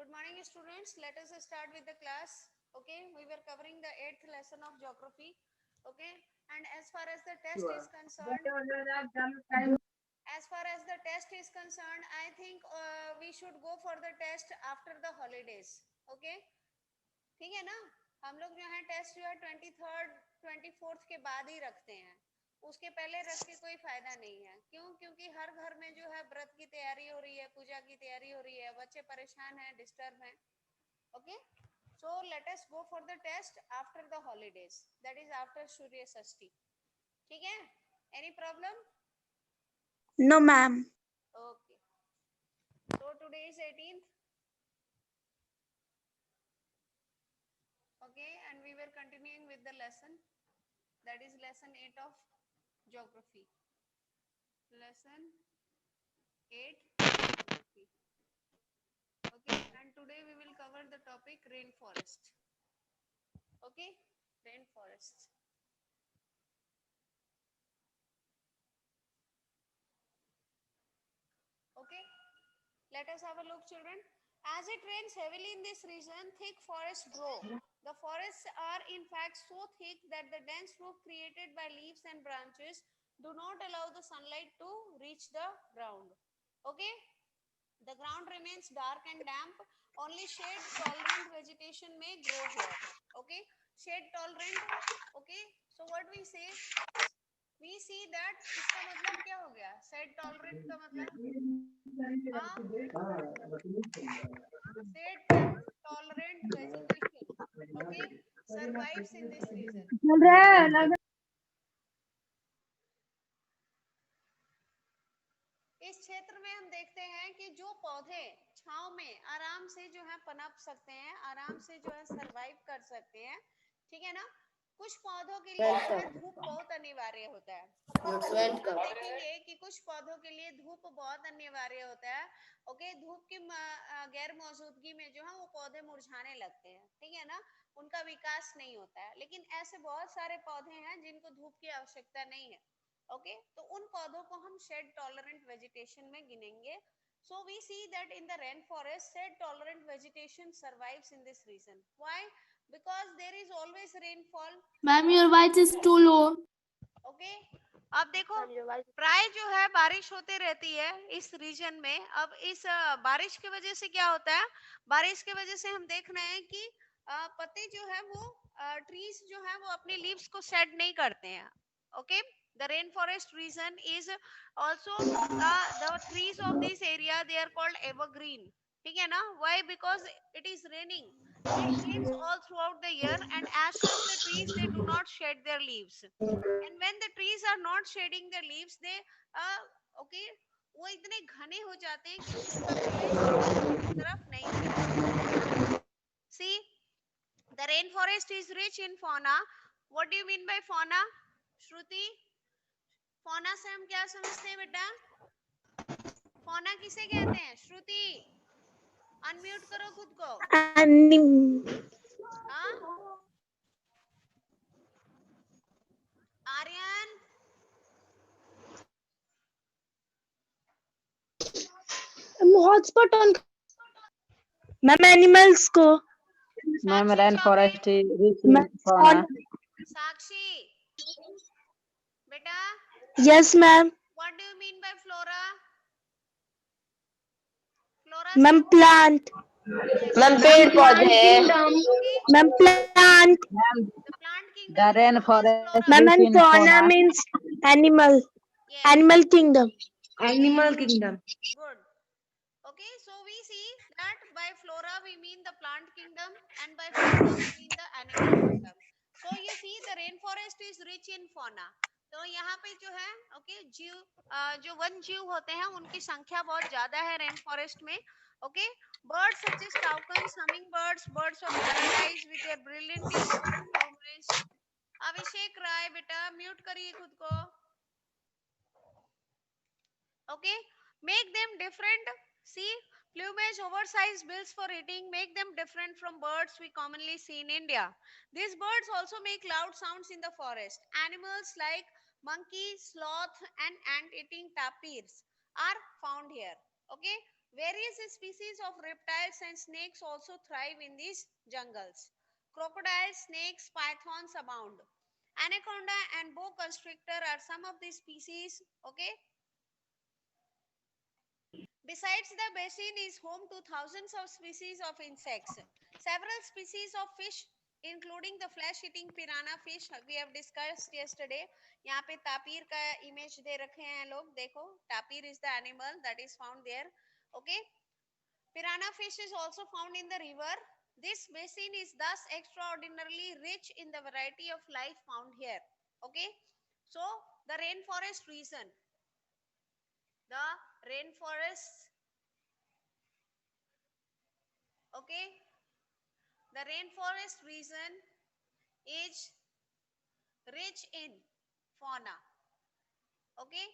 Good morning, students. Let us start with the class. Okay, we were covering the 8th lesson of geography. Okay, and as far as the test is concerned, I think we should go for the test after the holidays. Okay, ठीक है ना? हम लोग जो है test जो है 23rd 24th के बाद ही रखते हैं, उसके पहले रख के कोई फायदा नहीं है। क्यों? क्योंकि हर घर में जो है व्रत की तैयारी हो रही है, पूजा की तैयारी हो रही है, बच्चे परेशान हैं, डिस्टर्ब हैं। Okay, so let us go for the test after the holidays, that is after Surya Shashthi. ठीक है? Any problem? No, ma'am. Okay, so today is 18th. Okay, and we were continuing with the lesson, that is lesson 8 of geography. Lesson 8 geography. Okay, and today we will cover the topic rainforest. Okay, rainforest. Okay, let us have a look, children. As it rains heavily in this region, thick forests grow. The forests are in fact so thick that the dense roof created by leaves and branches do not allow the sunlight to reach the ground. Okay, the ground remains dark and damp. Only shade tolerant vegetation may grow here. Okay, shade tolerant. Okay, so what we say, we see that इसका मतलब क्या हो गया? shade tolerant का मतलब shade tolerant vegetation, okay, survives in this region. इस क्षेत्र में हम देखते हैं कि जो पौधे छांव में आराम से जो है पनप सकते हैं, आराम से जो है सरवाइव कर सकते हैं, ठीक है ना? कुछ पौधों के लिए जो है धूप बहुत अनिवार्य होता है। हम देखेंगे कि कुछ पौधों के लिए धूप बहुत अनिवार्य होता है। ओके, धूप की गैर मौजूदगी में जो है वो पौधे मुरझाने लगते हैं, ठीक है ना? उनका विकास नहीं होता है। लेकिन ऐसे बहुत सारे पौधे हैं जिनको धूप की आवश्यकता नहीं है। ओके, तो उन पौधों को हम शेड टॉलरेंट वेजिटेशन में गिनेंगे। So we see that in the rainforest, shade tolerant vegetation survives in this region. Why? Because there is always rainfall. Ma'am, your voice is too low. Okay, अब देखो प्राय जो है बारिश होते रहती है इस रीजन में। अब इस बारिश की वजह से क्या होता है? बारिश की वजह से हम देख रहे हैं कि पत्ते जो है वो ट्रीज जो है वो अपने लीव्स को शेड नहीं करते हैं। Okay, the rainforest region is also the trees of this area, they are called evergreen. ठीक है ना? Why? Because it is raining. It rains all throughout the year, and as such the trees, they do not shed their leaves. And when the trees are not shedding their leaves, they okay, वो इतने घने हो जाते हैं कि धूप का प्रवेश तरफ नहीं होता। See, the rainforest is rich in fauna. What do you mean by fauna, Shruti? Fauna से हम क्या समझते हैं बेटा? फौना किसे कहते हैं? श्रुति, अनम्यूट करो खुद को। हाँ, Aryan, hotspot on. Ma'am animals को। Ma'am rain forest fauna. Sakshi बेटा, yes ma'am. What do you mean by flora? Flora ma'am plant. Ma'am पेड़ पौधे। Ma'am plant. the plant kingdom The is rain known as forest flora. Ma'am rich and in fauna fauna. means animal. Yes, Animal kingdom. Animal kingdom. Good. Okay, so we see that by flora we mean the plant kingdom, and by fauna we mean the animal kingdom. So you see the rainforest is rich in fauna. तो यहाँ पे जो है okay जीव जो one जीव होते हैं उनकी संख्या बहुत ज्यादा है रेन फॉरेस्ट में। Okay, birds such as toucans, humming birds, birds of paradise with their brilliantly plumage. Abhishek Rai बेटा म्यूट करिए खुद को। Okay, make them different. See, plumage, oversized bills for eating make them different from birds we commonly see in India. These birds also make loud sounds in the forest. Animals like monkey, sloth and ant-eating tapirs are found here. Okay, Various species of reptiles and snakes also thrive in these jungles. Crocodiles, snakes, pythons abound. Anaconda and boa constrictor are some of these species. Okay. Besides, the basin is home to thousands of species of insects. Several species of fish, including the flesh-eating piranha fish, we have discussed yesterday. यहाँ पे tapir का image दे रखे हैं लोग, देखो. Tapir is the animal that is found there. Okay. Piranha fish is also found in the river. This basin is thus extraordinarily rich in the variety of life found here. Okay. So, the rainforest region. The rainforest. Okay. The rainforest region is rich in fauna. Okay.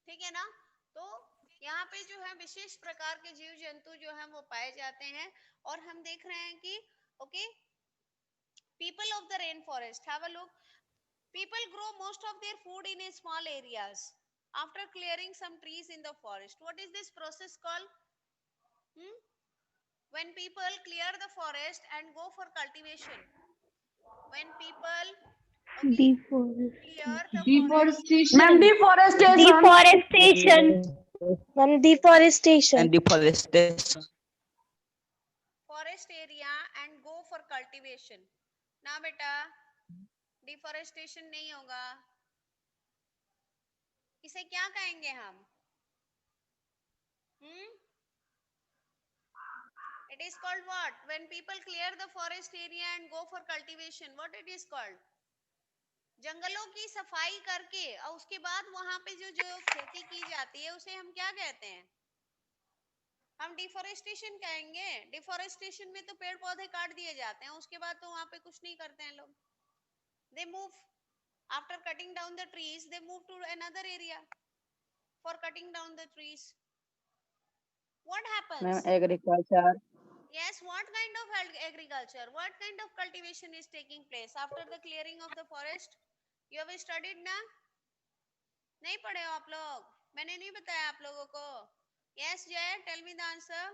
ठीक है ना. तो यहाँ पे जो है विशेष प्रकार के जीव जंतु जो हैं वो पाए जाते हैं और हम देख रहे हैं कि okay people of the rainforest, have a look. People grow most of their food in a small areas after clearing some trees in the forest. What is this process called? When people clear the forest and go for cultivation. When people clear the forest. Ma'am, deforestation. Deforestation. Ma'am, deforestation. And deforestation. Forest area and go for cultivation. ना बेटा deforestation नहीं होगा. इसे क्या कहेंगे हम? It is called what? When people clear the forest area and go for cultivation, what it is called? जंगलों की सफाई करके और उसके बाद वहां पे जो खेती की जाती है उसे हम क्या कहते हैं? हम डिफोरेस्टेशन कहेंगे. डिफोरेस्टेशन में तो पेड़ पौधे काट दिए जाते हैं, उसके बाद तो वहां पे कुछ नहीं करते हैं लोग. They move after cutting down the trees. They move to another area for cutting down the trees. What happens? Ma'am, agriculture. Yes, what kind of agriculture? What kind of cultivation is taking place after the clearing of the forest? You have studied ना? नहीं पढ़े हो आप लोग? मैंने नहीं बताया आप लोगों को. Yes, Jay, tell me the answer.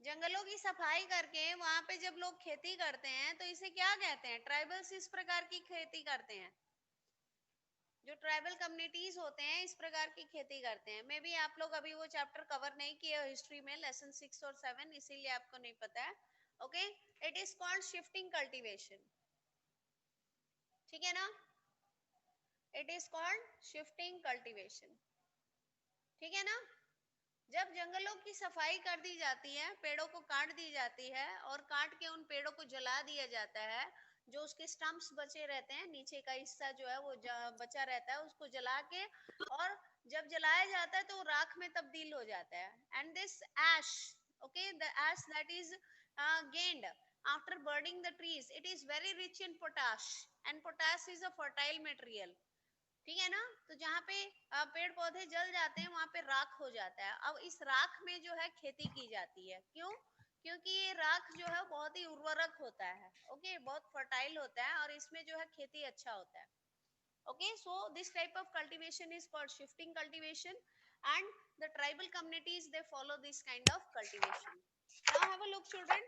जंगलों की सफाई करके वहां पे जब लोग खेती करते हैं तो इसे क्या कहते हैं? ट्राइबल्स इस प्रकार की खेती करते हैं. जो ट्राइबल कम्युनिटीज होते हैं इस प्रकार की खेती करते हैं. मे बी आप लोग अभी वो चैप्टर कवर नहीं किए हिस्ट्री में, लेसन 6 और 7, इसीलिए आपको नहीं पता है. Okay. It is called shifting cultivation. ठीक है ना. It is called shifting cultivation. ठीक है ना. जब जंगलों की सफाई कर दी जाती है, पेड़ों को काट दी जाती है और काट के उन पेड़ों को जला दिया जाता है, जो उसके स्टम्प्स बचे रहते हैं, नीचे का हिस्सा जो है वो बचा रहता है, उसको जला के और जब जलाया जाता है तो वो राख में तब्दील हो जाता है. And this ash, okay, the ash that is gained after burning the trees, it is very rich in potash and potash is a fertile material. ठीक है ना. तो जहाँ पे पेड़ पौधे जल जाते हैं वहां पे राख हो जाता है. अब इस राख में जो है खेती की जाती है. क्यों? क्योंकि ये राख जो है बहुत ही उर्वरक होता है. ओके, बहुत फर्टाइल होता है और इसमें जो है खेती अच्छा होता है. Okay, so this type of cultivation is called shifting cultivation and the tribal communities they follow this kind of cultivation. Now have a look children.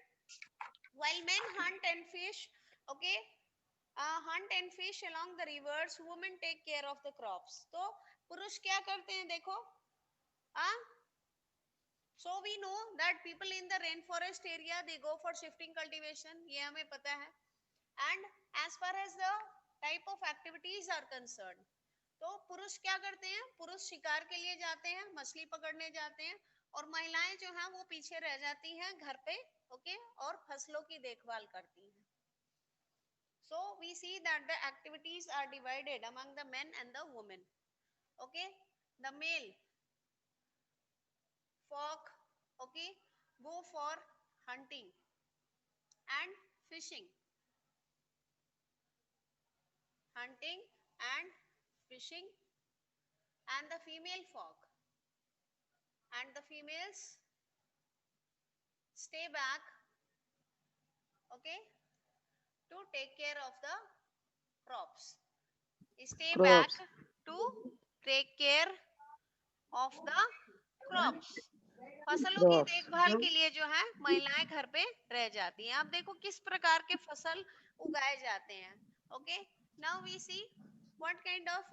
While men hunt and fish, okay, hunt and fish along the rivers, women take care of the crops. तो पुरुष क्या करते हैं देखो. So we know that people in the rainforest area they go for shifting cultivation. ये हमें पता है. And as far as the type of activities are concerned, तो पुरुष क्या करते हैं? पुरुष शिकार के लिए जाते हैं, मछली पकड़ने जाते हैं और महिलाएं जो हैं वो पीछे रह जाती हैं घर पे. ओके. और फसलों की देखभाल करती हैं. So we see that the activities are divided among the men and the women. Okay. The male folk, okay, go for hunting and fishing. Hunting and fishing. And the female folk and the females stay back, okay, to take care of the crops. Stay back to take care of the crops. फसलों की देखभाल के लिए जो है महिलाएं घर पे रह जाती हैं. अब देखो किस प्रकार के फसल उगाए जाते हैं. Okay, now we see what kind of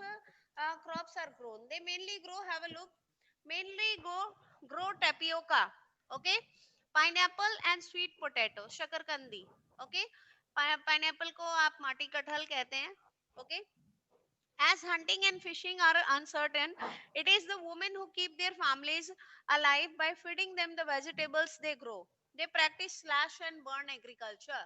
crops are grown. They mainly grow, have a look, mainly grow tapioca, okay, pineapple and sweet potato, शकरकंदी. Okay, pineapple को आप माटी कटहल कहते हैं. Okay, as hunting and fishing are uncertain, it is the women who keep their families alive by feeding them the vegetables they grow. They practice slash and burn agriculture.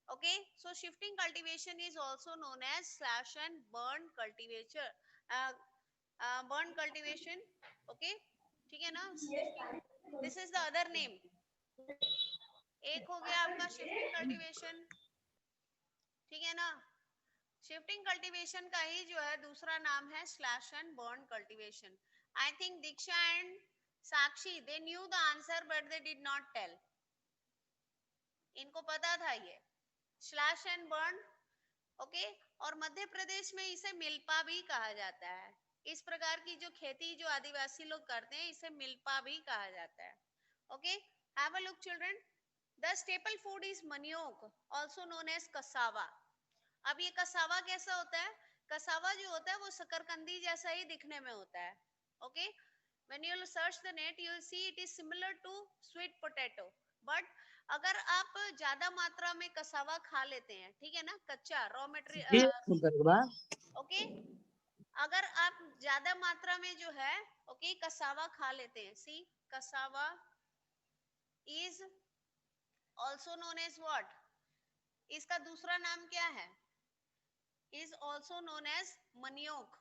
Okay, so shifting cultivation is also known as slash and burn cultivation. Uh, burn cultivation. Okay, ठीक है ना? Shifting. This is the other name. एक हो गया आपका shifting cultivation. ठीक है ना? शिफ्टिंग कल्टीवेशन का ही जो है दूसरा नाम है slash and burn cultivation. I think Diksha and Sakshi they knew the answer but they did not tell. इनको पता था ये स्लैश एंड बर्न. ओके, और मध्य प्रदेश में इसे मिल्पा भी कहा जाता है. इस प्रकार की जो खेती जो आदिवासी लोग करते हैं इसे मिल्पा भी कहा जाता है. Okay, have a look children. The staple food is manioc, also known as cassava. अब ये कसावा कैसा होता है? कसावा जो होता है वो शकरकंदी जैसा ही दिखने में होता है. Okay, when you will search the net you will see it is similar to sweet potato, but अगर आप ज्यादा मात्रा में कसावा खा लेते हैं, ठीक है ना, कच्चा रॉ मटेरियल. ओके, अगर आप ज्यादा मात्रा में जो है ओके कसावा खा लेते हैं, see cassava is also known as what, इसका दूसरा नाम क्या है? Is also known as manioc.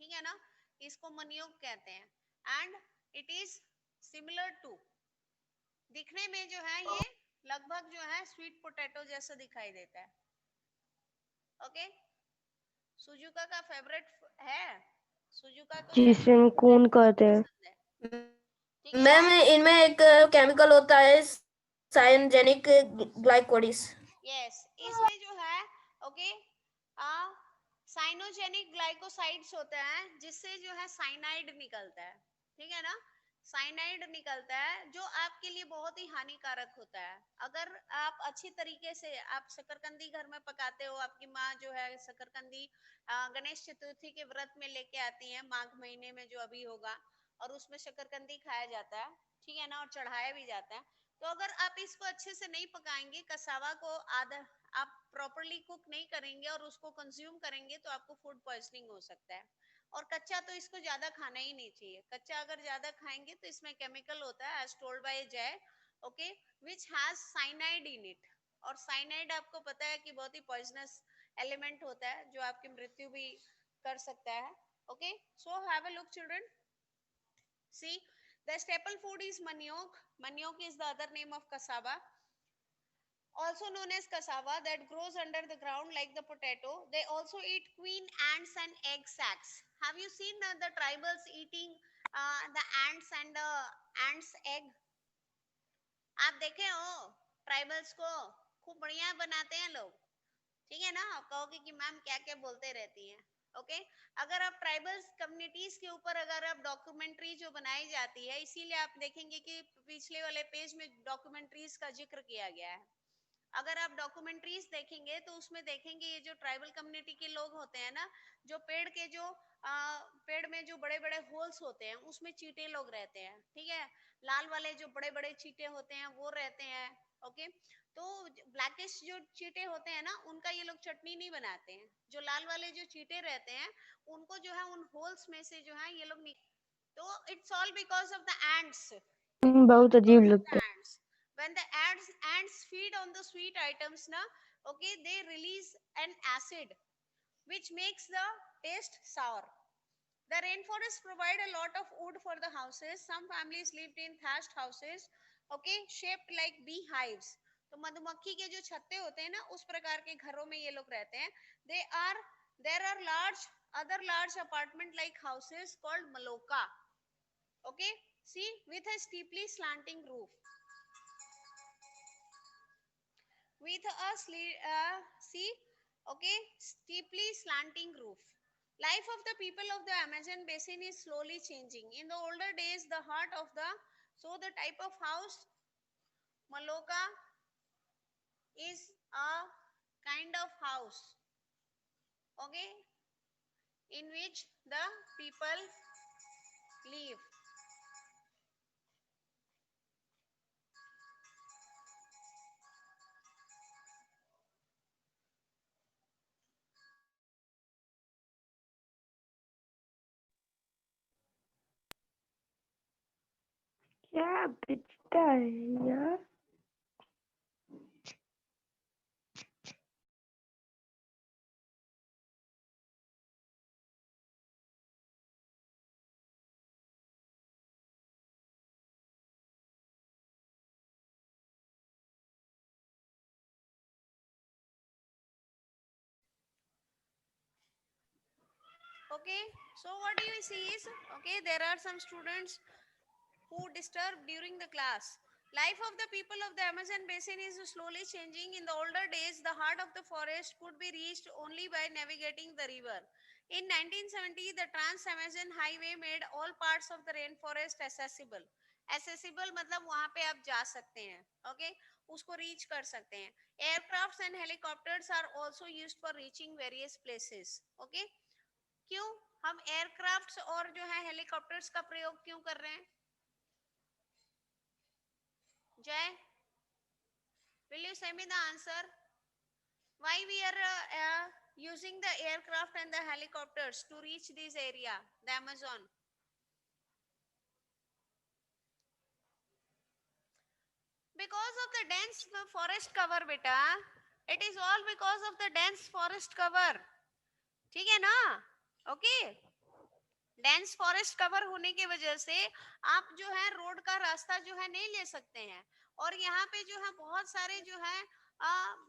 ठीक है ना, इसको मनियोक कहते हैं. And it is similar to, दिखने में जो है ये लगभग जो है स्वीट पोटैटो जैसा दिखाई देता है. ओके, सुजुका का फेवरेट है. सुजुका तो जिसे हम कौन कहते हैं. मैम इनमें एक केमिकल होता है साइनजेनिक ग्लाइकोलिस. यस, इसमें जो है ओके साइनोजेनिक ग्लाइकोसाइड्स होते हैं जिससे जो है साइनाइड निकलता है. ठीक है ना, साइनाइड निकलता है जो आपके लिए बहुत ही हानिकारक होता है. अगर आप अच्छी तरीके से आप शकरकंदी घर में पकाते हो, आपकी माँ जो है शकरकंदी गणेश चतुर्थी के व्रत में लेके आती है माघ महीने में जो अभी होगा, और उसमें शकरकंदी खाया जाता है. ठीक है ना, और चढ़ाया भी जाता है. तो अगर आप इसको अच्छे से नहीं पकाएंगे, कसावा को आधा आप प्रॉपरली कुक नहीं करेंगे और उसको कंज्यूम करेंगे तो आपको फूड पॉइजनिंग हो सकता है. और कच्चा तो इसको ज्यादा खाना ही नहीं चाहिए. कच्चा अगर ज्यादा खाएंगे तो इसमें केमिकल होता है एज टोल्ड बाय जय, okay, which has cyanide in it. और साइनाइड आपको पता है कि बहुत ही पॉइजनस एलिमेंट होता है जो आपकी मृत्यु भी कर सकता है. Okay, so have a look children. See, the staple food is maniok. Maniok is the other name of cassava, also known as cassava, that grows under the ground like the potato. They also eat queen ants and egg sacs. Have you seen the tribals eating the ants and the ants egg? आप देखे हो tribals को? खूब बढ़िया बनाते हैं लोग. ठीक है ना, आप कहोगे कि मैम क्या क्या बोलते रहती हैं. ओके, अगर आप ट्राइबल्स कम्युनिटीज के ऊपर अगर आप डॉक्यूमेंट्री जो बनाई जाती है, इसीलिए आप देखेंगे कि पिछले वाले पेज में डॉक्यूमेंट्रीज का जिक्र किया गया है. अगर आप डॉक्यूमेंट्रीज देखेंगे तो उसमें देखेंगे ये जो ट्राइबल कम्युनिटी के लोग होते हैं ना, जो पेड़ के जो पेड़ में जो बड़े बड़े होल्स होते हैं उसमें चींटे लोग रहते हैं. ठीक है, लाल वाले जो बड़े बड़े चींटे होते हैं वो रहते हैं. ओके, तो ब्लैकिश जो चींटे होते हैं ना उनका ये लोग चटनी नहीं बनाते हैं. जो लाल वाले जो चींटे रहते हैं उनको जो है उन होल्स में से जो है ये लोग तो it's all because of the ants. बहुत अजीब लगता है. When the ants feed on the sweet items na, okay, they release an acid which makes the taste sour. The rainforests provide a lot of wood for the houses. Some families lived in thatched houses, okay, shaped like bee hives. तो मधुमक्खी के जो छत्ते होते हैं ना उस प्रकार के घरों में ये लोग रहते हैं. There are other large apartment like houses called maloka. Okay, see, with a steeply slanting roof. With a steeply slanting roof. Life of the people of the Amazon basin is slowly changing. In the older days, the heart of the type of house, Maloka, is a kind of house, okay, in which the people live. क्या बिकता है यार? Okay, so what you see is, okay, there are some students who disturb during the class. Life of the people of the Amazon basin is slowly changing. In the older days, the heart of the forest could be reached only by navigating the river. In 1970, the Trans-Amazon Highway made all parts of the rainforest accessible. Accessible मतलब वहां पे आप जा सकते हैं, okay? उसको reach कर सकते हैं. Aircrafts and helicopters are also used for reaching various places, okay? क्यों हम एयरक्राफ्ट्स और जो है हेलीकॉप्टर्स का प्रयोग क्यों कर रहे हैं? Jay, will you send me the answer? Why we are using the aircraft and the helicopters to reach this area, the Amazon? Because of the dense forest cover, beta. It is all because of the dense forest cover. ठीक है ना? Okay. Dense forest cover होने की वजह से आप जो है रोड का रास्ता जो है नहीं ले सकते हैं, और यहाँ पे जो है बहुत सारे जो है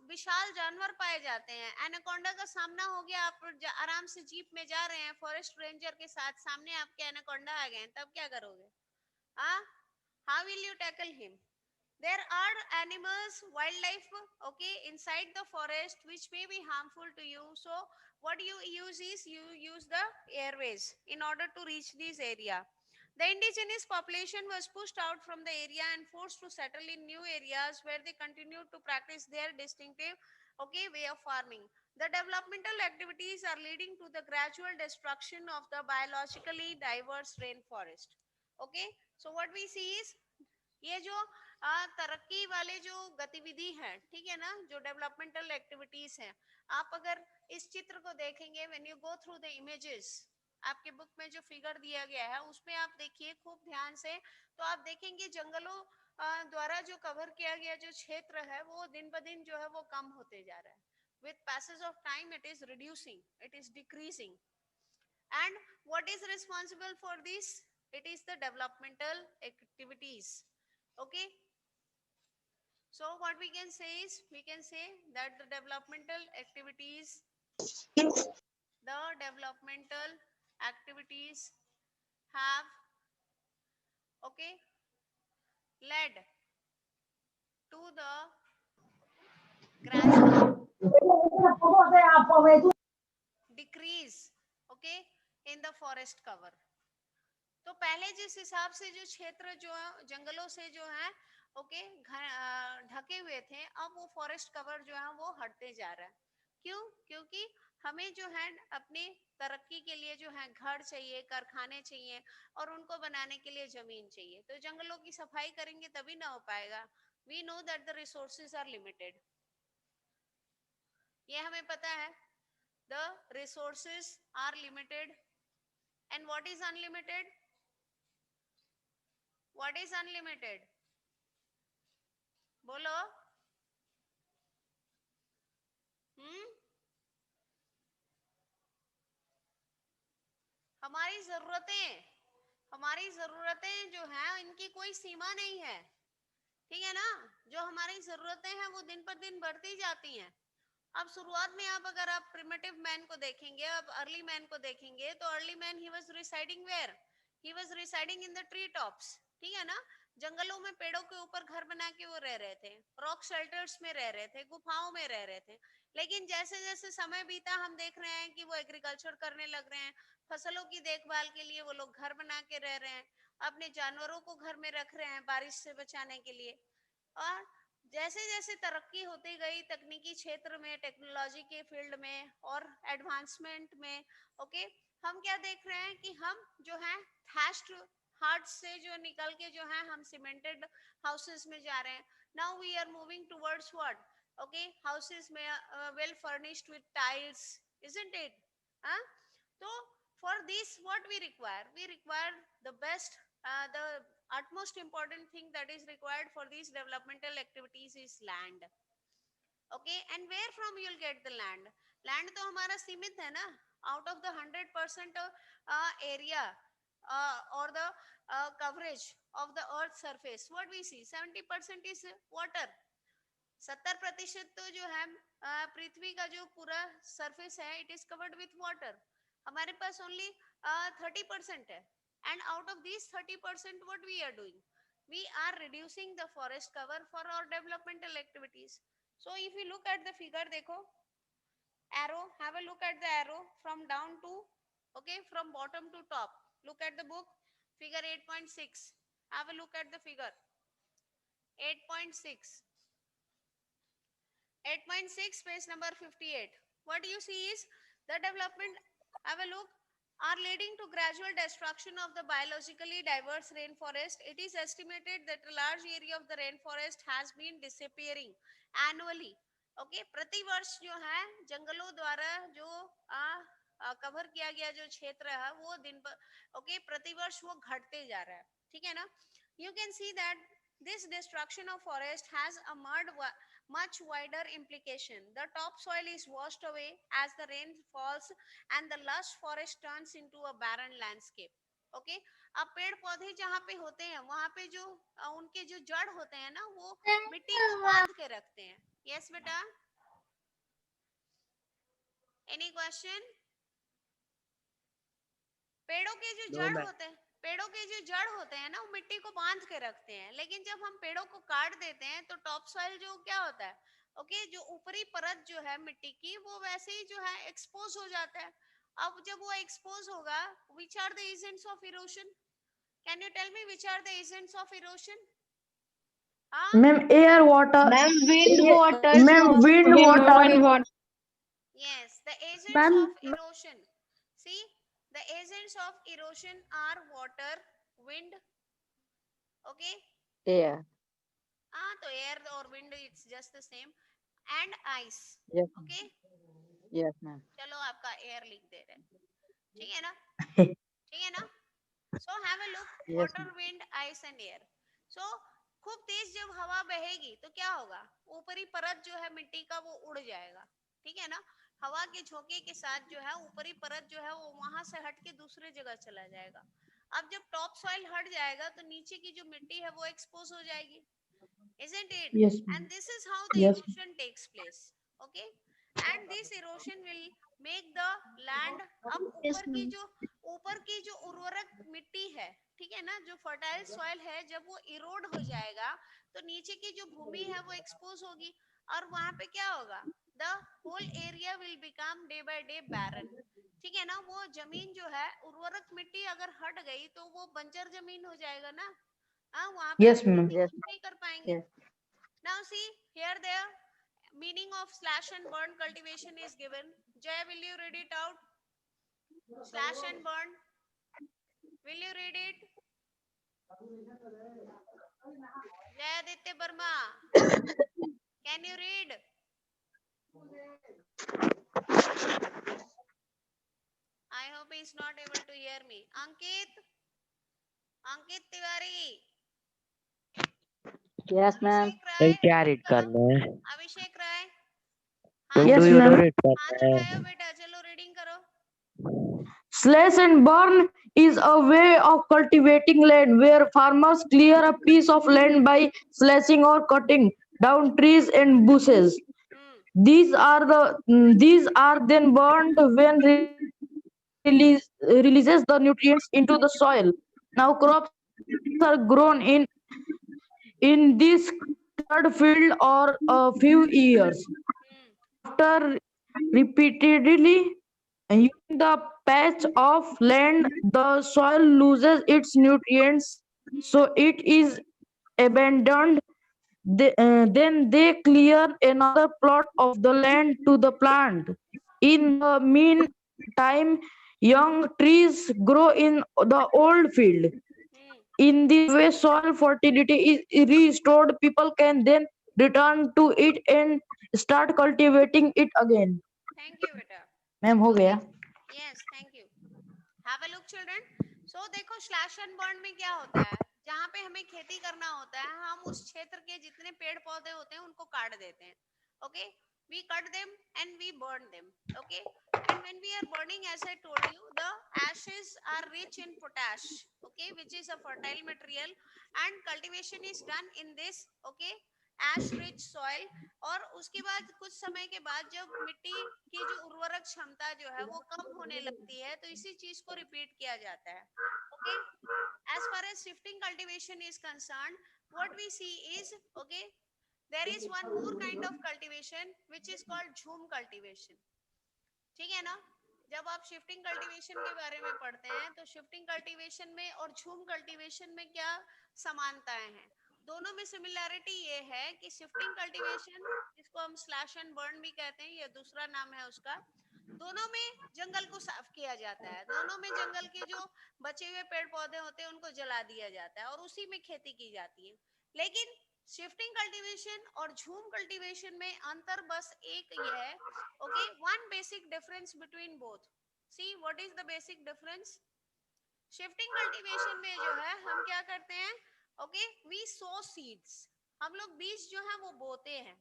विशाल जानवर पाए जाते हैं. एनाकोंडा का सामना हो गया, आप आराम से जीप में जा रहे हैं फॉरेस्ट रेंजर के साथ, सामने आपके एनाकोंडा आ गए, तब क्या करोगे? How will you tackle him? There are animals, wildlife, okay, inside the forest which may be harmful to you. So what you use is you use the airways in order to reach this area. The indigenous population was pushed out from the area and forced to settle in new areas where they continued to practice their distinctive, okay, way of farming. The developmental activities are leading to the gradual destruction of the biologically diverse rainforest. Okay, so what we see is ये जो तरक्की वाले जो गतिविधि है, ठीक है ना, जो डेवलपमेंटल एक्टिविटीज हैं, आप अगर इस चित्र को देखेंगे, when you go through the images, आपके बुक में जो फिगर दिया गया है उसमें आप देखिए खूब ध्यान से, तो आप देखेंगे जंगलों द्वारा जो कवर किया गया जो क्षेत्र है वो दिन ब दिन जो है वो कम होते जा रहा है. With passage of time it is reducing, it is decreasing. And what is responsible for this? It is the developmental activities. Okay, so what we can say is, we can say that the developmental activities have, okay, led to the gradual decrease, okay, in the forest cover. तो पहले जिस हिसाब से जो क्षेत्र जो जंगलों से जो है ओके ढके हुए थे, अब वो फॉरेस्ट कवर जो है वो हटते जा रहा है. क्यों? क्योंकि हमें जो है अपनी तरक्की के लिए जो है घर चाहिए, कारखाने चाहिए, और उनको बनाने के लिए जमीन चाहिए. तो जंगलों की सफाई करेंगे तभी ना हो पाएगा. We know that the resources are limited, ये हमें पता है. The resources are limited. And what is unlimited? What is unlimited? बोलो. हमारी जरूरतें जो हैं इनकी कोई सीमा नहीं है, ठीक है ना. जो हमारी जरूरतें हैं वो दिन पर दिन बढ़ती जाती हैं. अब शुरुआत में अगर आप प्रिमिटिव मैन को देखेंगे, अब अर्ली मैन को देखेंगे, तो early man he was residing where? He was residing in the tree tops, ठीक है ना. जंगलों में पेड़ों के ऊपर घर बना के वो रह रहे थे, रॉक शेल्टर्स में रह रहे थे, गुफाओं में रह रहे थे. लेकिन जैसे जैसे समय बीता हम देख रहे हैं कि वो एग्रीकल्चर करने लग रहे हैं, फसलों की देखभाल के लिए वो लोग घर बना के रह रहे हैं, अपने जानवरों को घर में रख रहे हैं बारिश से बचाने के लिए। और जैसे जैसे तरक्की होती गई तकनीकी क्षेत्र में, टेक्नोलॉजी के फील्ड में और एडवांसमेंट में, ओके, हम क्या देख रहे हैं कि हम जो है थैश्ड हार्ट से जो निकल के जो है हम सीमेंटेड हाउसेस में जा रहे हैं। Now we are moving towards what, okay, houses may well furnished with tiles, isn't it? huh? So for this what we require the best, the utmost important thing that is required for these developmental activities is land. Okay, and where from you'll get the land? Land तो हमारा सीमित है ना, out of the 100% area or the coverage of the earth surface, what we see 70% is water. 70% तो जो है पृथ्वी का जो पूरा सरफेस है it is covered with water, हमारे पास ओनली 30% है। And out of this 30% what we are doing, we are reducing the forest cover for our developmental activities. So if you look at the figure, देखो arrow, have a look at the arrow from down to, okay, from bottom to top, look at the book figure 8.6, have a look at the figure 8.6, 8.6 page number 58. What you see is the development, have a look, are leading to gradual destruction of the biologically diverse rainforest. It is estimated that a large area of the rainforest has been disappearing annually. Okay, प्रति वर्ष जो है जंगलों द्वारा जो cover किया गया जो क्षेत्र है वो दिन पर, ओके, प्रति वर्ष वो घटते जा रहा है, ठीक है ना। You can see that this destruction of forest has a much wider implication. The topsoil is washed away as the rain falls and the lush forest turns into a barren landscape. Okay, अब पेड़ पौधे जहाँ पे होते हैं वहां पे जो उनके जो जड़ होते हैं ना वो मिट्टी को बांध के रखते हैं। यस बेटा, एनी क्वेश्चन? पेड़ों के जो जड़ होते हैं, पेड़ों के जो जड़ होते हैं ना वो मिट्टी को बांध के रखते हैं, लेकिन जब हम पेड़ों को काट देते हैं तो टॉप सॉइल जो क्या होता है, ओके, जो ऊपरी परत जो है मिट्टी की वो वैसे ही जो है एक्सपोज हो जाता है। अब जब वो एक्सपोज होगा, which are the agents of erosion? Can you tell me which are the agents of erosion? Ma'am, air, water. Ma'am, wind, water. Ma'am, wind, water. Yes, the agents of erosion. See, the agents of erosion are water, wind, okay? Yeah. तो air और wind it's just the same, and ice. Yes. Okay? Yes, ma'am. चलो आपका air लिख दे रहे हैं, ठीक है ना? ठीक है ना? So have a look, Yes, water, wind, ice and air. So खूब तेज जब हवा बहेगी तो क्या होगा, ऊपरी परत जो है मिट्टी का वो उड़ जाएगा, ठीक है ना। हवा के झोंके के साथ जो है ऊपरी परत जो है वो वहां से हट के दूसरे जगह चला जाएगा। अब जब टॉप सॉइल हट जाएगा तो नीचे की जो मिट्टी है वो एक्सपोज हो जाएगी, isn't it? Yes. And this is how the Yes. erosion takes place, okay? And this erosion will make the land, अब ऊपर की जो उर्वरक मिट्टी है, ठीक है ना, जो फर्टाइल सॉइल है, जब वो इरोड हो जाएगा तो नीचे की जो भूमि है वो एक्सपोज होगी और वहां पे क्या होगा, the whole area will become day by day barren, ठीक है ना। वो जमीन जो है उर्वरक मिट्टी अगर हट गई तो वो बंजर जमीन हो जाएगा ना, वहां पे Yes, ma'am. Yes. नहीं कर पाएंगे। Yes. Now see here the meaning of slash and burn cultivation is given. Jay, will you read it out? Slash and burn. Will you read it? Jay Aditya Burma. Can you read? I hope he is not able to hear me. Ankit Tiwari. Yes, ma'am. क्या read करना है? अभिषेक राय, Yes, Do you ma'am. do it हाथ करना है? उठाओ बेटा, चलो reading करो। Slash and burn is a way of cultivating land where farmers clear a piece of land by slashing or cutting down trees and bushes. These are then burned when releases the nutrients into the soil. Now crops are grown in this cleared field or a few years After repeatedly using the patch of land, the soil loses its nutrients, so it is abandoned. Then they clear another plot of the land to the plant. In the meantime, young trees grow in the old field. In this way, soil fertility is restored. People can then return to it and start cultivating it again. Thank you बेटा. Ma'am हो गया. Yes thank you. Have a look children. So देखो slash and burn में क्या होता है, जहाँ पे हमें खेती करना होता है हम उस क्षेत्र के जितने पेड़ पौधे होते हैं उनको काट देते हैं. Okay, we cut them and we burn them. Okay, and when we are burning, as I told you, the ashes are rich in potash, okay, which is a fertile material, and cultivation is done in this, okay, ash rich soil. और उसके बाद कुछ समय के बाद जब मिट्टी की जो उर्वरक क्षमता जो है वो कम होने लगती है तो इसी चीज को रिपीट किया जाता है. Okay, as far as shifting cultivation is concerned, what we see is, okay, there is one more kind of cultivation which is called झूम cultivation. ठीक है ना. जब आप शिफ्टिंग कल्टीवेशन के बारे में पढ़ते हैं तो शिफ्टिंग कल्टीवेशन में और झूम कल्टीवेशन में क्या समानताएं हैं. दोनों में सिमिलैरिटी ये है कि शिफ्टिंग कल्टीवेशन, जिसको हम स्लैश एंड बर्न भी कहते हैं, ये दूसरा नाम है उसका, दोनों में जंगल को साफ किया जाता है. दोनों में जंगल के जो बचे हुए पेड़ पौधे होते हैं उनको जला दिया जाता है और उसी में खेती की जाती है. लेकिन शिफ्टिंग कल्टीवेशन और झूम कल्टीवेशन में अंतर बस एक ही है. Okay, one basic difference between both. See what is the basic difference. Shifting cultivation में जो है हम क्या करते हैं, ओके, वी सो सीड्स. हम लोग बीज जो है वो बोते हैं.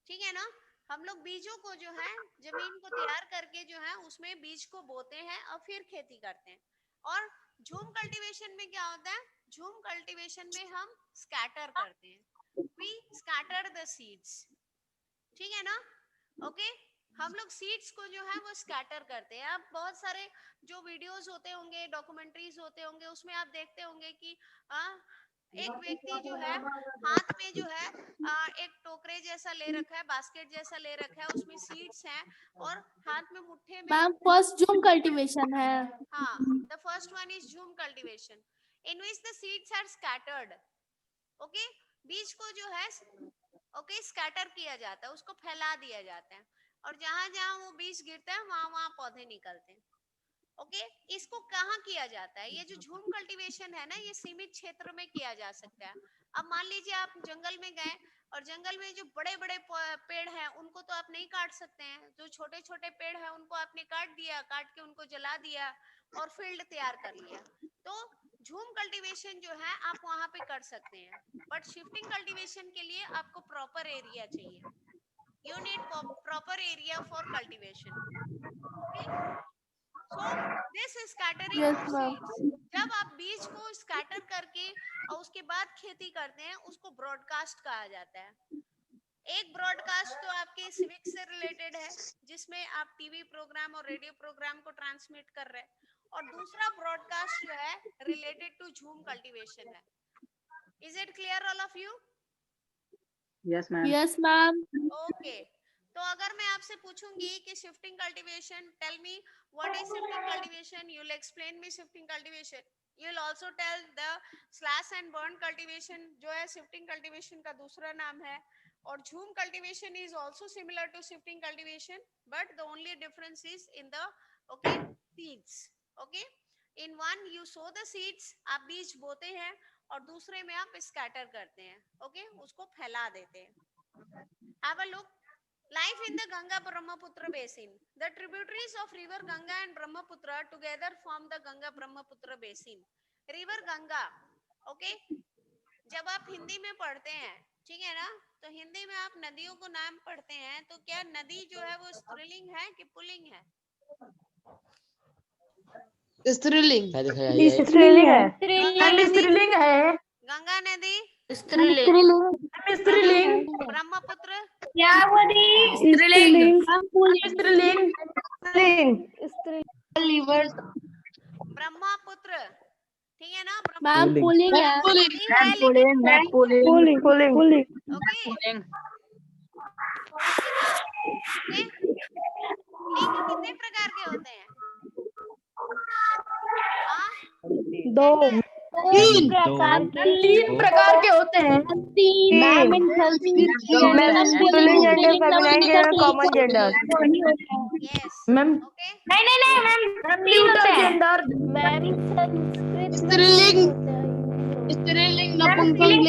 ठीक है ना. हम लोग बीजों को जो है जमीन को तैयार करके जो है उसमें बीज को बोते हैं और फिर खेती करते हैं. और झूम कल्टीवेशन में क्या होता है, झूम कल्टीवेशन में हम स्कैटर करते हैं. We scatter the seeds. ठीक है ना. ओके, हम लोग सीड्स को जो है वो स्कैटर करते हैं. अब बहुत सारे जो वीडियोस होते होंगे, डॉक्यूमेंट्रीज होते होंगे, उसमें आप देखते होंगे कि एक व्यक्ति जो है हाथ में जो है एक टोकरे जैसा ले रखा है, बास्केट जैसा ले रखा है, उसमें सीड्स हैं और हाथ में मुट्ठे में. मैम फर्स्ट झूम कल्टीवेशन है. हाँ, the first one is झूम cultivation in which the seeds are scattered. Okay, बीज को जो है ओके स्कैटर किया जाता है, उसको फैला दिया जाता है और जहां जहां वो बीज गिरता है वहां वहां पौधे निकलते हैं. ओके, इसको कहाँ किया जाता है, ये जो झूम कल्टीवेशन है ना, ये सीमित क्षेत्र में किया जा सकता है. अब मान लीजिए आप जंगल में गए और जंगल में जो बड़े बड़े पेड़ हैं उनको तो आप नहीं काट सकते हैं. जो छोटे छोटे पेड़ हैं उनको आपने काट दिया, काट के उनको जला दिया और फील्ड तैयार कर लिया. तो झूम कल्टीवेशन जो है आप वहां पे कर सकते हैं. बट शिफ्टिंग कल्टीवेशन के लिए आपको प्रॉपर एरिया चाहिए. You need proper area for cultivation. So this is scattering of seeds. जब आप बीज को स्कैटर करके और उसके बाद खेती करते हैं उसको ब्रॉडकास्ट कहा जाता है. एक ब्रॉडकास्ट तो आपके सिविक से रिलेटेड है जिसमें आप टीवी प्रोग्राम और रेडियो प्रोग्राम को ट्रांसमिट कर रहे हैं और दूसरा ब्रॉडकास्ट जो है रिलेटेड टू झूम कल्टीवेशन है. Is it clear all of you? Yes, ma'am. Yes ma'am. Okay, तो अगर मैं आपसे पूछूंगी कि shifting cultivation, tell me what is shifting cultivation, you will explain me shifting cultivation. You will also tell the slash and burn cultivation जो है shifting cultivation का दूसरा नाम है. और jhum cultivation is also similar to shifting cultivation but the only difference is in the okay seeds. Okay, in one you sow the seeds, आप बीज बोते हैं और दूसरे में आप स्कैटर करते हैं. ओके, उसको फैला देते हैं. Have a look. Life in the Ganga Brahmaputra basin. The tributaries of river Ganga and Brahmaputra together form the Ganga Brahmaputra basin. River Ganga, okay? जब आप हिंदी में पढ़ते हैं, ठीक है ना, तो हिंदी में आप नदियों को नाम पढ़ते हैं तो क्या नदी जो है वो स्त्रीलिंग है कि पुल्लिंग है? स्त्रीलिंग. स्त्रीलिंग है. स्त्रीलिंग है. गंगा नदी स्त्रीलिंग. ब्रह्मपुत्र स्त्रीलिंग. ब्रह्मपुत्र, ठीक है ना. मैम पुलिंग है. पुलिंग. ओके, ओके, लिंग कितने प्रकार के होते हैं? हाँ, दो तीन प्रकार के तीन प्रकार के होते हैं। Ma'am in Sanskrit masculine gender, feminine gender, common gender. Yes, ma'am okay, neuter gender, ma'am in Sanskrit स्त्रीलिंग, नपुंसकलिंग,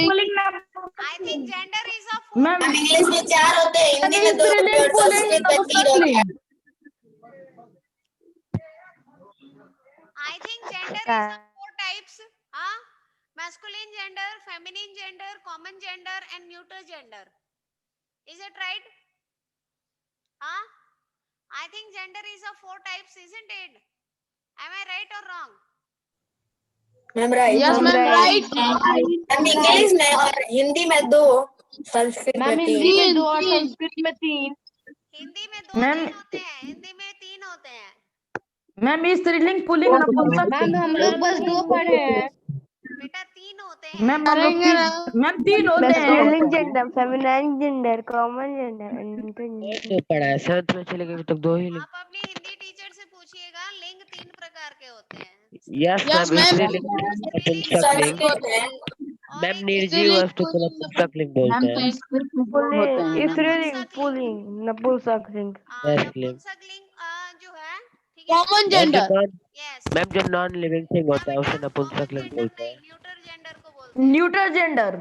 I think gender is a four, ma'am English में 4 होते हैं, हिंदी में 2 होते हैं स्त्रीलिंग, और पुल्लिंग, संस्कृत में 3 होते हैं। नपुंसकलिंग। I think gender is a four types, हाँ, masculine gender, feminine gender, common gender and neuter gender. Is it right? Huh? I think gender is of four types, isn't it? Am I right or wrong? Ma'am right. Yes ma'am, right. Ma'am English में और हिंदी में 2, संस्कृत में 3। हिंदी में 2 और संस्कृत में 3। हिंदी में 2 ma'am 3 होते हैं, हिंदी में 3 होते हैं। मैम स्त्रीलिंग, पुल्लिंग, नपुंसक। मैम हम लोग बस 2 पढ़े हैं। बेटा 3 होते हैं। मैम हम लोग मैम 3 होते हैं। Masculine gender, feminine gender, common gender and तो पढ़ा है 7th में चले गए तब 2 ही आप अपने हिंदी टीचर से पूछिएगा, लिंग 3 प्रकार के होते हैं। यस मैम, स्त्रीलिंग, नपुंसकलिंग। मैम निर्जीव वस्तु को नपुंसकलिंग बोलते हैं। स्त्रीलिंग, पुल्लिंग, नपुंसकलिंग। नपुंसकलिंग जो है, ठीक है, कॉमन जेंडर। यस। मैम जो नॉन लिविंग थिंग होता है उसे कॉमन नपुंसकलिंग जेंडर बोलते नहीं, हैं। न्यूटर जेंडर को बोलते हैं। Neuter gender.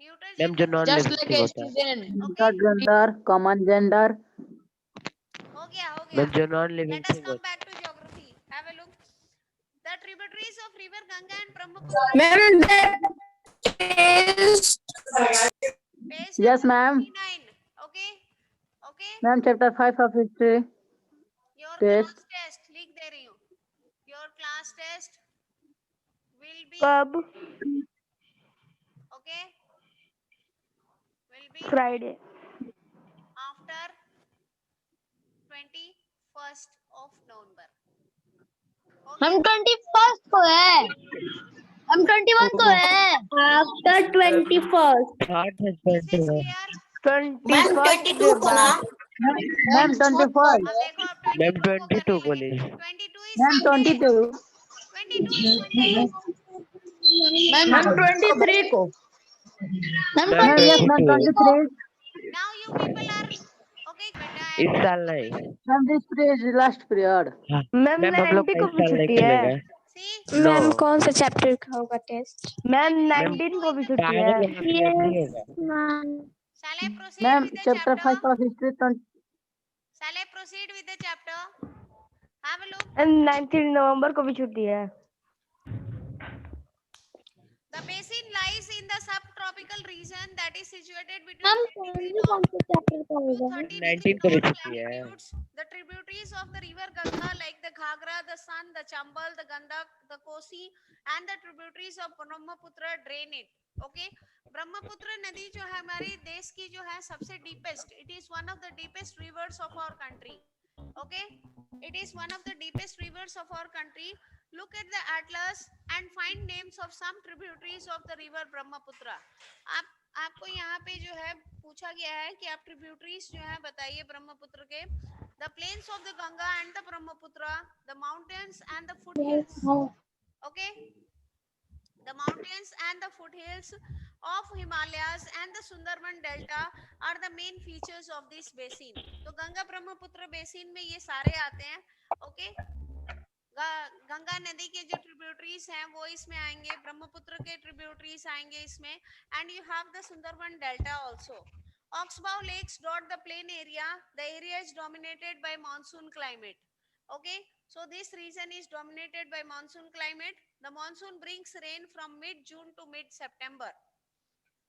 न्यूटर मैम जो gender non just living like thing a होता है। Student. Okay, gender, common gender. हो गया मैम जो non living Let us thing come होता back to geography. Have a look. The tributaries of river Ganga and Brahmaputra. Ma'am Page Yes, number ma'am. 59. Okay. Okay. Ma'am chapter 5 of history. Your Test. class test. लिख दे रही हूँ. Your class test will be. कब? Okay. Will be Friday. after 21st of November. हम 21st को है। हम 21 को है। After 21st। Is this clear? 21st के 22 को ना। बाद। मैम 25। अब देखो अब मैम 22 को 22 को करने लगे। लीजिए। 22 is ma'am Sunday. 22। 22 is Sunday. Ma'am 23 को। Ma'am ma'am yes 22 ma'am 23। Now you people are okay. बेटा इस साल नहीं। Ma'am this period is last period. Ma'am ma'am हम लोग 90 का को इस भी साल नहीं छुट्टी है। चलेगा। See, नो मैम कौन सा चैप्टर का होगा टेस्ट? मैम 19 को भी छुट्टी है। पागल है, फिर नहीं होगा। shall I proceed ma'am with the chapter chapter? 5 of history. Shall I proceed with the chapter? Have a look. 19 नवंबर को भी छुट्टी है। The basin lies in the subtropical region that is situated between ma'am 10 degree north कौन सा chapter का to होगा? 30 19 degree को भी north छुट्टी है। latitudes. The tributaries of the river Ganga like the Ghagra, the Son, the Chambal, the Gandak, the Kosi and the tributaries of Brahmaputra drain it. Okay. Brahmaputra नदी जो है हमारे देश की जो है सबसे deepest, it is one of the deepest rivers of our country. Okay, it is one of the deepest rivers of our country. Look at the atlas and find names of some tributaries of the river Brahmaputra. आपको यहाँ पे जो है पूछा गया है कि आप tributaries जो है बताइए ब्रह्मपुत्र के. The plains of the Ganga and the Brahmaputra, the mountains and the foothills. Okay, the mountains and the foothills of Himalayas and the Sundarban Delta are the main features of this basin. तो Ganga Brahmaputra basin में ये सारे आते हैं. Okay, Ganga नदी के जो tributaries हैं वो इसमें आएंगे, ब्रह्मपुत्र के ट्रिब्यूटरीज आएंगे इसमें, and you have the Sundarban delta also. Oxbow lakes dot the plain area. The area is dominated by monsoon climate. Okay, so this region is dominated by monsoon climate. The monsoon brings rain from mid-June to mid-September.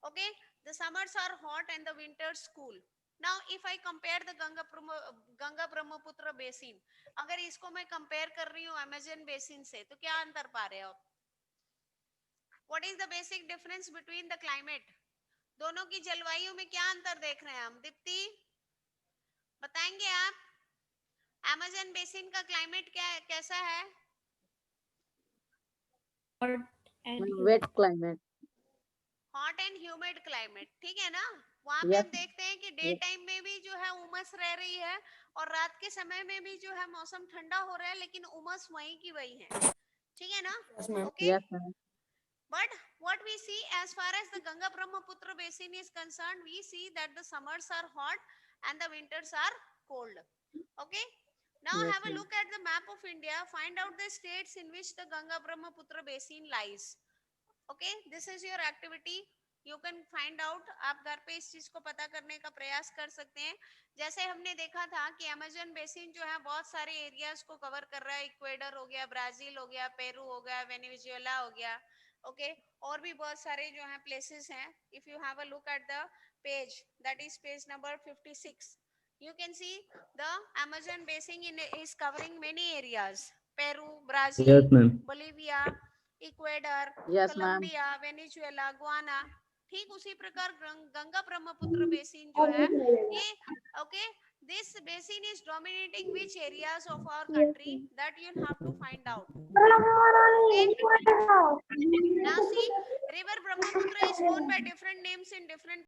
Okay, the summers are hot and the winters cool. Now if I compare the Ganga Brahmaputra basin, अगर इसको मैं compare कर रही हूँ Amazon basin से, तो क्या अंतर पा रहे हो? What is the basic difference between the climate? दोनों की जलवायु में क्या अंतर देख रहे हैं हम? दीप्ति बताएंगे आप? Amazon basin का climate कैसा है? Wet climate. Hot and humid climate, ठीक है ना। वहां पे Yes. हम देखते हैं कि डे टाइम में भी जो है उमस रह रही है और रात के समय में भी जो है मौसम ठंडा हो रहा है, लेकिन उमस वही की वही है, ठीक है ना। Yes, ma'am. Okay, Yes, ma'am. but what we see as far as the Ganga Brahmaputra basin is concerned, we see that the summers are hot and the winters are cold. Okay, now Yes, have a ma'am. look at the map of India. Find out the states in which the Ganga Brahmaputra basin lies. Okay, this is your activity. You can find out. आप घर पे इस चीज को पता करने का प्रयास कर सकते हैं। जैसे हमने देखा था कि अमेज़न बेसिन जो है बहुत सारे एरियाज को कवर कर रहा है। इक्वेडर हो गया, ब्राजील हो गया, पेरू हो गया, वेनेजुएला हो गया। ओके, और भी बहुत सारे जो है प्लेसेस हैं। If you have a look at the page, that is page number 56, you can see the Amazon basin is covering many areas. Peru, Brazil, Yes, ma'am. Bolivia, Ecuador, Yes, ma'am. Colombia, Venezuela, Guyana. ठीक उसी प्रकार Ganga Brahmaputra basin जो है ये, okay, this basin is dominating which areas of our country, that you have to find out. Now see, river Brahmaputra is known by different names in different